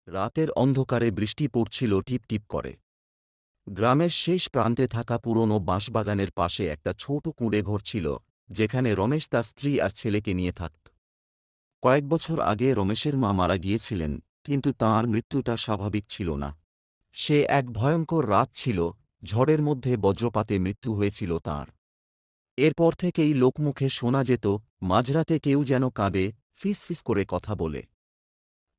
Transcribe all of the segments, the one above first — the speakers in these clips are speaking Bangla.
রাতের অন্ধকারে বৃষ্টি পড়ছিল টিপটিপ করে। গ্রামের শেষ প্রান্তে থাকা পুরনো বাঁশবাগানের পাশে একটা ছোট কুঁড়ে ঘর ছিল, যেখানে রমেশ তার স্ত্রী আর ছেলেকে নিয়ে থাকত। কয়েক বছর আগে রমেশের মা মারা গিয়েছিলেন, কিন্তু তাঁর মৃত্যুটা স্বাভাবিক ছিল না। সে এক ভয়ঙ্কর রাত ছিল, ঝড়ের মধ্যে বজ্রপাতে মৃত্যু হয়েছিল তাঁর। এরপর থেকেই লোকমুখে শোনা যেত, মাঝরাতে কেউ যেন কাঁদে, ফিসফিস করে কথা বলে।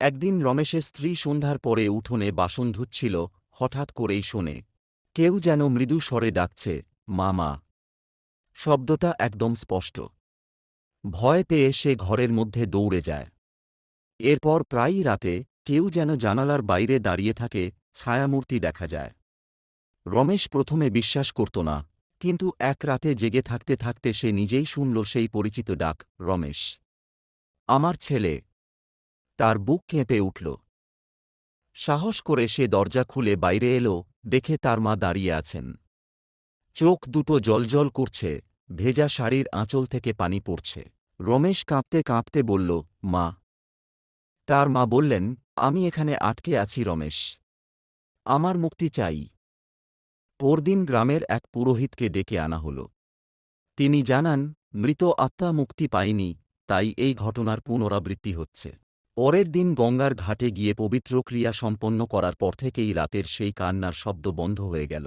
একদিন রমেশের স্ত্রী সন্ধ্যার পরে উঠোনে বাসন ধুচ্ছিল, হঠাৎ করেই শোনে কেউ যেন মৃদু স্বরে ডাকছে, মা মা। শব্দটা একদম স্পষ্ট। ভয় পেয়ে সে ঘরের মধ্যে দৌড়ে যায়। এরপর প্রায়ই রাতে কেউ যেন জানালার বাইরে দাঁড়িয়ে থাকে, ছায়ামূর্তি দেখা যায়। রমেশ প্রথমে বিশ্বাস করত না, কিন্তু এক রাতে জেগে থাকতে থাকতে সে নিজেই শুনল সেই পরিচিত ডাক, রমেশ, আমার ছেলে। তার বুক কেঁপে উঠল। সাহস করে সে দরজা খুলে বাইরে এলো, দেখে তার মা দাঁড়িয়ে আছেন। চোখ দুটো জ্বলজ্বল করছে, ভেজা শাড়ির আঁচল থেকে পানি পড়ছে। রমেশ কাঁপতে কাঁপতে বলল, মা। তার মা বললেন, আমি এখানে আটকে আছি রমেশ। আমার মুক্তি চাই। পরদিন গ্রামের এক পুরোহিতকে ডেকে আনা হল। তিনি জানান, মৃত আত্মা মুক্তি পায়নি, তাই এই ঘটনার পুনরাবৃত্তি হচ্ছে। পরের দিন গঙ্গার ঘাটে গিয়ে পবিত্র ক্রিয়া সম্পন্ন করার পর থেকেই রাতের সেই কান্নার শব্দ বন্ধ হয়ে গেল।